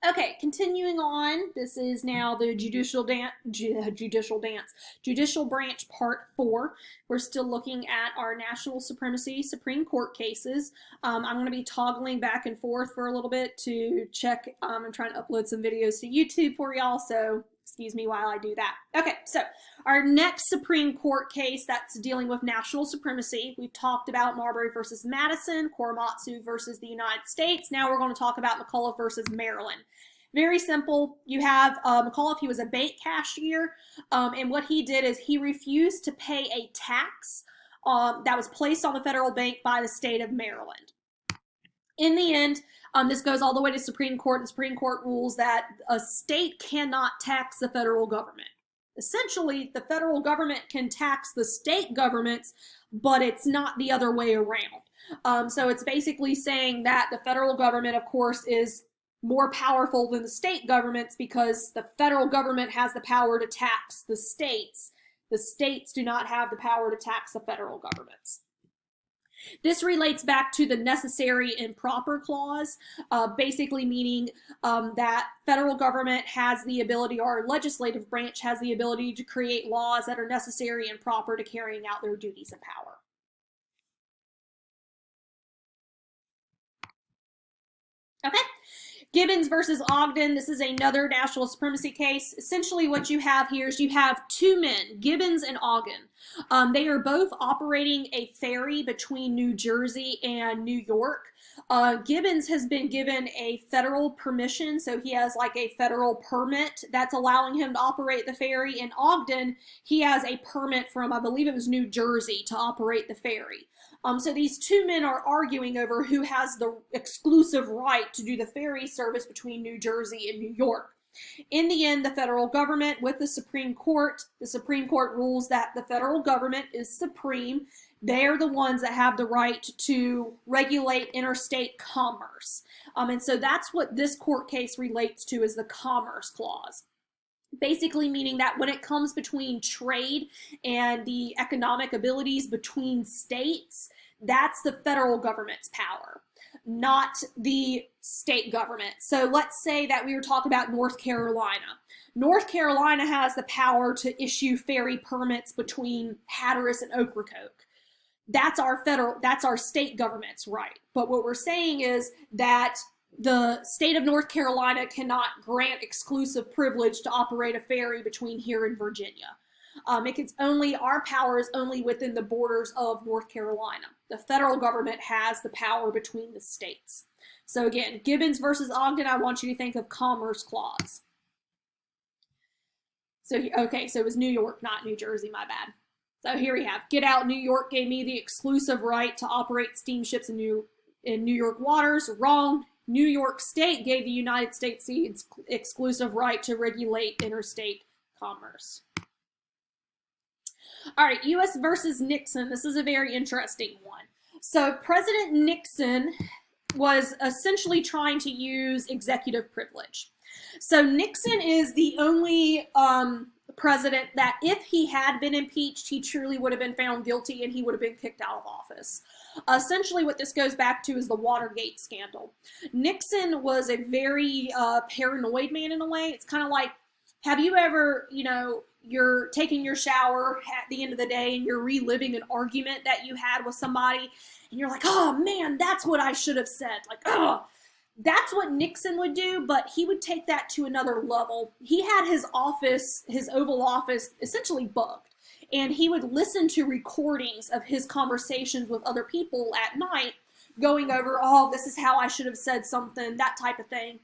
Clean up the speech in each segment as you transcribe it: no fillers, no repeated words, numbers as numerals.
Okay, continuing on. This is now the judicial branch part 4. We're still looking at our national supremacy Supreme Court cases. I'm going to be toggling back and forth for a little bit to check. I'm trying to upload some videos to YouTube for y'all, so excuse me while I do that. Okay, so our next Supreme Court case that's dealing with national supremacy. We've talked about Marbury versus Madison, Korematsu versus the United States. Now we're going to talk about McAuliffe versus Maryland. Very simple. You have McAuliffe, he was a bank cashier, and what he did is he refused to pay a tax that was placed on the federal bank by the state of Maryland. In the end, this goes all the way to Supreme Court, and Supreme Court rules that a state cannot tax the federal government. Essentially, the federal government can tax the state governments, but it's not the other way around. So it's basically saying that the federal government, of course, is more powerful than the state governments because the federal government has the power to tax the states. The states do not have the power to tax the federal governments. This relates back to the necessary and proper clause, basically meaning that federal government has the ability, or legislative branch has the ability to create laws that are necessary and proper to carrying out their duties and power. Okay. Gibbons versus Ogden. This is another national supremacy case. Essentially what you have here is you have two men, Gibbons and Ogden. They are both operating a ferry between New Jersey and New York. Gibbons has been given a federal permission, so he has like a federal permit that's allowing him to operate the ferry. In Ogden, he has a permit from, I believe it was New Jersey, to operate the ferry. So these two men are arguing over who has the exclusive right to do the ferry service between New Jersey and New York. In the end, the federal government with the Supreme Court rules that the federal government is supreme. They're the ones that have the right to regulate interstate commerce. And so that's what this court case relates to, is the Commerce Clause. Basically meaning that when it comes between trade and the economic abilities between states, that's the federal government's power, not the state government. So let's say that we were talking about North Carolina. North Carolina has the power to issue ferry permits between Hatteras and Ocracoke. That's our state government's right. But what we're saying is that the state of North Carolina cannot grant exclusive privilege to operate a ferry between here and Virginia. Our power is only within the borders of North Carolina. The federal government has the power between the states. So again, Gibbons versus Ogden, I want you to think of Commerce Clause. So, okay, so it was New York, not New Jersey, my bad. So here we have, get out, New York gave me the exclusive right to operate steamships in New York waters. Wrong. New York State gave the United States the exclusive right to regulate interstate commerce. All right, U.S. versus Nixon. This is a very interesting one. So President Nixon was essentially trying to use executive privilege. So Nixon is the only president that if he had been impeached, he truly would have been found guilty and he would have been kicked out of office. Essentially what this goes back to is the Watergate scandal. Nixon was a very paranoid man in a way. It's kind of like, have you ever, you're taking your shower at the end of the day and you're reliving an argument that you had with somebody and you're like, oh man, that's what I should have said. Like, oh, that's what Nixon would do, but he would take that to another level. He had his office, his Oval Office, essentially bugged. And he would listen to recordings of his conversations with other people at night, going over, oh, this is how I should have said something, that type of thing.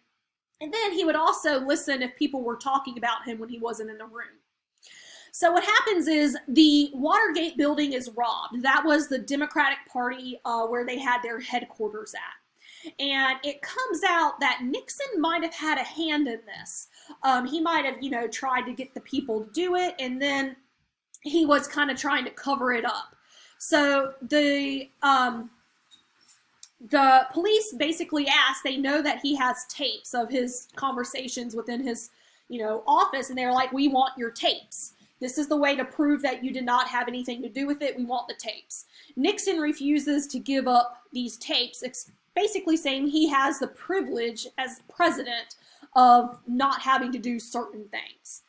And then he would also listen if people were talking about him when he wasn't in the room. So what happens is the Watergate building is robbed. That was the Democratic Party where they had their headquarters at. And it comes out that Nixon might have had a hand in this. He might have, tried to get the people to do it, and then he was kind of trying to cover it up. So the police basically asked, they know that he has tapes of his conversations within his, office, and they're like, we want your tapes. This is the way to prove that you did not have anything to do with it. We want the tapes. Nixon refuses to give up these tapes, basically saying he has the privilege as president of not having to do certain things.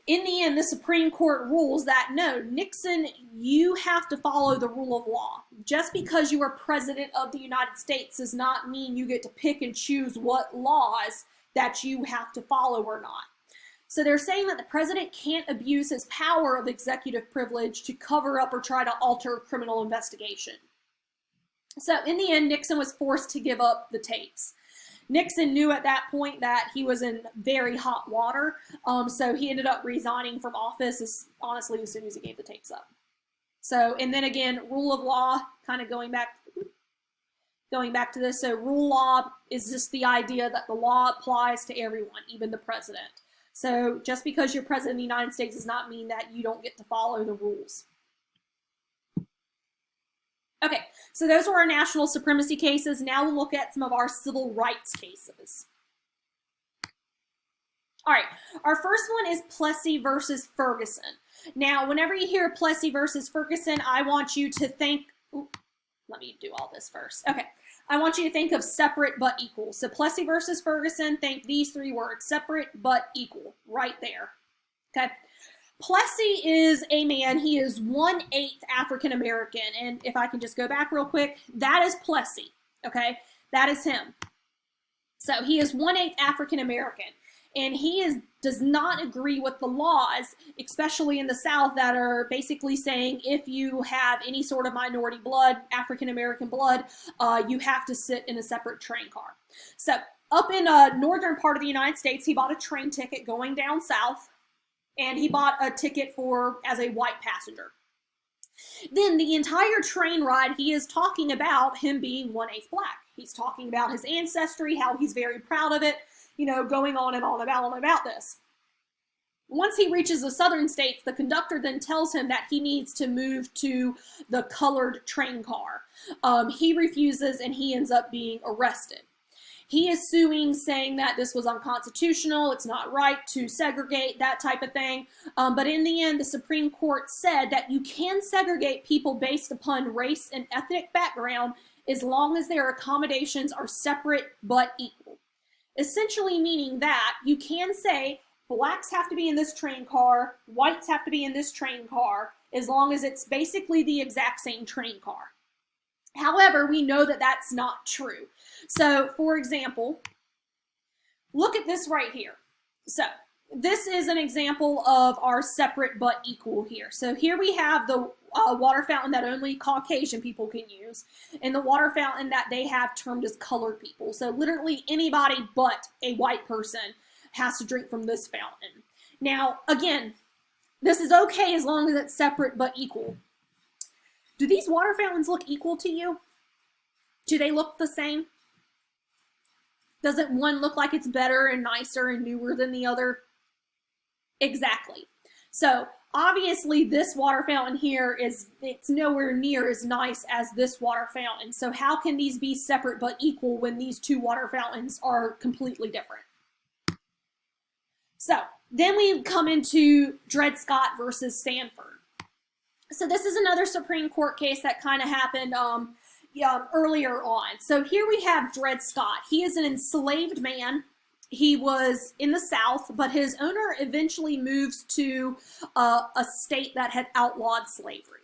In the end, the Supreme Court rules that no, Nixon, you have to follow the rule of law. Just because you are president of the United States does not mean you get to pick and choose what laws that you have to follow or not. So they're saying that the president can't abuse his power of executive privilege to cover up or try to alter criminal investigation. So in the end, Nixon was forced to give up the tapes. Nixon knew at that point that he was in very hot water, so he ended up resigning from office honestly as soon as he gave the tapes up. So, and then again, rule of law, kind of going back to this, so rule law is just the idea that the law applies to everyone, even the president. So just because you're president of the United States does not mean that you don't get to follow the rules. Okay, so those were our national supremacy cases. Now we'll look at some of our civil rights cases. All right, our first one is Plessy versus Ferguson. Now, whenever you hear Plessy versus Ferguson, I want you to think, let me do all this first. Okay, I want you to think of separate but equal. So Plessy versus Ferguson, think these three words, separate but equal, right there. Okay. Plessy is a man, he is 1/8 African American, and if I can just go back real quick, that is Plessy, okay? That is him. So he is 1/8 African American, and he does not agree with the laws, especially in the South, that are basically saying if you have any sort of minority blood, African American blood, you have to sit in a separate train car. So up in a northern part of the United States, he bought a train ticket going down south, and he bought a ticket as a white passenger. Then the entire train ride, he is talking about him being 1/8 black. He's talking about his ancestry, how he's very proud of it, you know, going on and on about this. Once he reaches the southern states, the conductor then tells him that he needs to move to the colored train car. He refuses, and he ends up being arrested. He is suing, saying that this was unconstitutional, it's not right to segregate, that type of thing. But in the end, the Supreme Court said that you can segregate people based upon race and ethnic background as long as their accommodations are separate but equal. Essentially meaning that you can say blacks have to be in this train car, whites have to be in this train car, as long as it's basically the exact same train car. However, we know that that's not true. So, for example, look at this right here. So, this is an example of our separate but equal here. So, here we have the water fountain that only Caucasian people can use, and the water fountain that they have termed as colored people. So, literally anybody but a white person has to drink from this fountain. Now, again, this is okay as long as it's separate but equal. Do these water fountains look equal to you? Do they look the same? Doesn't one look like it's better and nicer and newer than the other? Exactly. So obviously this water fountain here it's nowhere near as nice as this water fountain. So how can these be separate but equal when these two water fountains are completely different? So then we come into Dred Scott versus Sanford. So this is another Supreme Court case that kind of happened earlier on. So here we have Dred Scott. He is an enslaved man. He was in the South, but his owner eventually moves to a state that had outlawed slavery.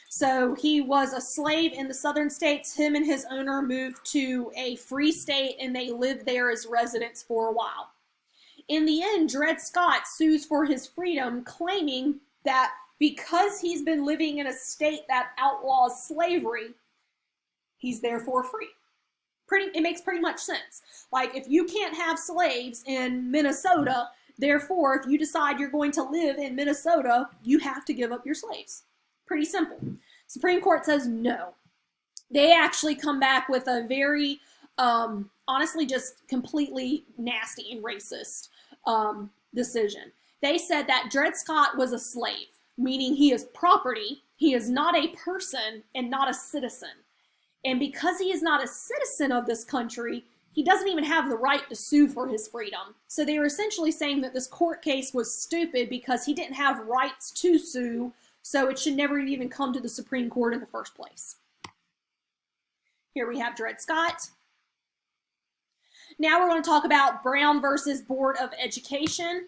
So he was a slave in the southern states. Him and his owner moved to a free state, and they lived there as residents for a while. In the end, Dred Scott sues for his freedom, claiming that because he's been living in a state that outlaws slavery, he's therefore free. It makes pretty much sense. Like, if you can't have slaves in Minnesota, therefore, if you decide you're going to live in Minnesota, you have to give up your slaves. Pretty simple. Supreme Court says no. They actually come back with a very, honestly, just completely nasty and racist decision. They said that Dred Scott was a slave, meaning he is property, he is not a person, and not a citizen. And because he is not a citizen of this country, he doesn't even have the right to sue for his freedom. So they were essentially saying that this court case was stupid because he didn't have rights to sue, so it should never even come to the Supreme Court in the first place. Here we have Dred Scott. Now we're going to talk about Brown versus Board of Education.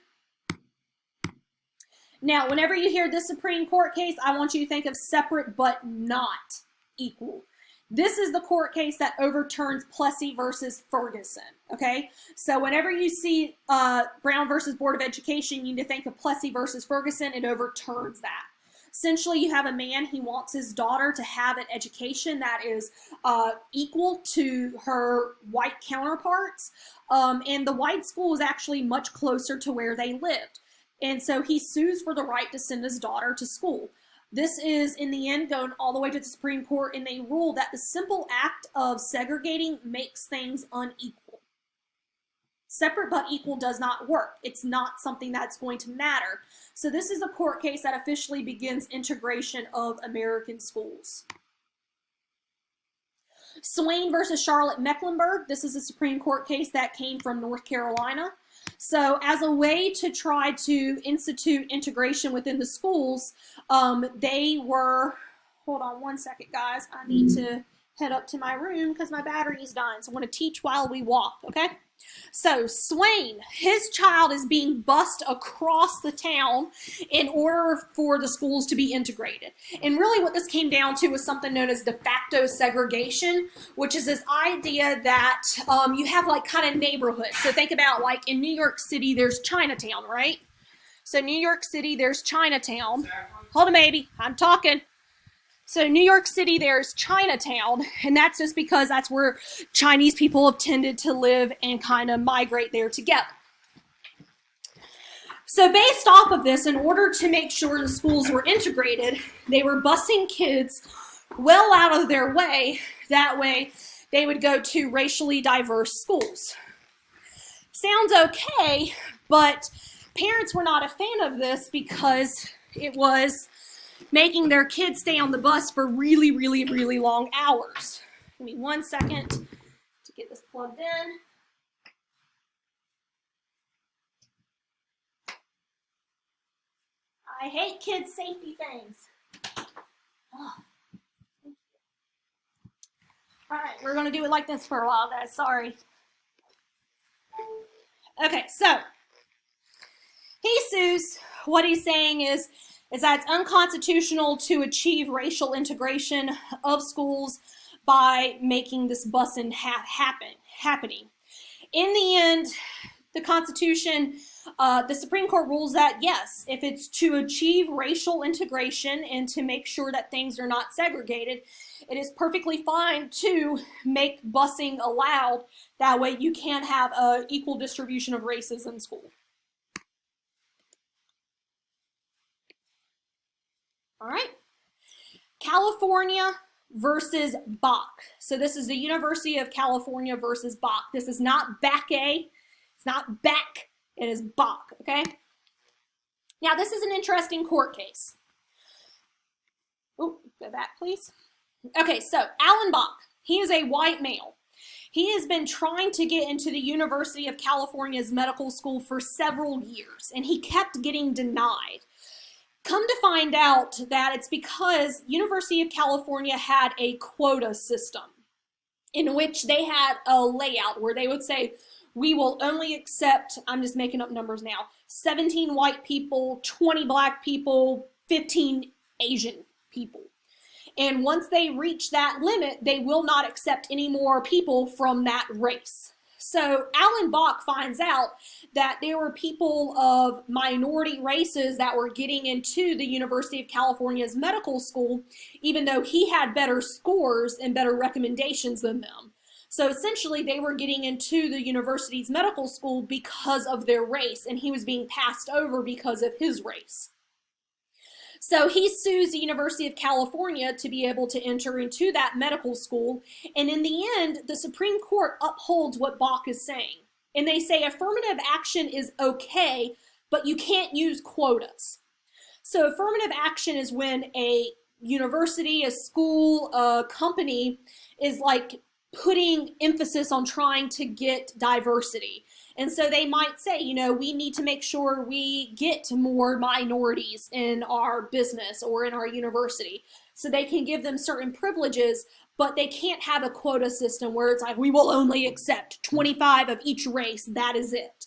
Now, whenever you hear this Supreme Court case, I want you to think of separate but not equal. This is the court case that overturns Plessy versus Ferguson, okay? So whenever you see Brown versus Board of Education, you need to think of Plessy versus Ferguson. It overturns that. Essentially, you have a man, he wants his daughter to have an education that is equal to her white counterparts, and the white school is actually much closer to where they lived. And so he sues for the right to send his daughter to school. This is, in the end, going all the way to the Supreme Court, and they rule that the simple act of segregating makes things unequal. Separate but equal does not work. It's not something that's going to matter. So this is a court case that officially begins integration of American schools. Swain versus Charlotte Mecklenburg. This is a Supreme Court case that came from North Carolina. So as a way to try to institute integration within the schools, they were, hold on one second, guys. I need to head up to my room because my battery is dying. So I'm going to teach while we walk, okay? So Swain, his child is being bused across the town in order for the schools to be integrated. And really what this came down to was something known as de facto segregation, which is this idea that you have like kind of neighborhoods. So think about like in New York City, there's Chinatown, right? So New York City, there's Chinatown. Hold on, baby, I'm talking. So New York City, there's Chinatown, and that's just because that's where Chinese people have tended to live and kind of migrate there together. So based off of this, in order to make sure the schools were integrated, they were busing kids well out of their way. That way, they would go to racially diverse schools. Sounds okay, but parents were not a fan of this because it was making their kids stay on the bus for really, really, really long hours. Give me 1 second to get this plugged in. I hate kids' safety things. Oh. All right, we're going to do it like this for a while, guys. Sorry. Okay, so he sues. What he's saying is that it's unconstitutional to achieve racial integration of schools by making this busing happening. In the end, the Constitution, the Supreme Court rules that yes, if it's to achieve racial integration and to make sure that things are not segregated, it is perfectly fine to make busing allowed. That way you can have an equal distribution of races in school. All right, California versus Bach. So this is the University of California versus Bach. This is not Back-A. It's not Back. It is Bach, okay? Now, this is an interesting court case. Oh, go back, please. Okay, so Alan Bach, he is a white male. He has been trying to get into the University of California's medical school for several years, and he kept getting denied. Come to find out that it's because University of California had a quota system in which they had a layout where they would say, we will only accept, I'm just making up numbers now, 17 white people, 20 black people, 15 Asian people. And once they reach that limit, they will not accept any more people from that race. So Alan Bach finds out that there were people of minority races that were getting into the University of California's medical school, even though he had better scores and better recommendations than them. So essentially they were getting into the university's medical school because of their race, and he was being passed over because of his race. So he sues the University of California to be able to enter into that medical school. And in the end, the Supreme Court upholds what Bach is saying. And they say affirmative action is okay, but you can't use quotas. So affirmative action is when a university, a school, a company is like putting emphasis on trying to get diversity. And so they might say, you know, we need to make sure we get more minorities in our business or in our university. So they can give them certain privileges, but they can't have a quota system where it's like, we will only accept 25 of each race, that is it.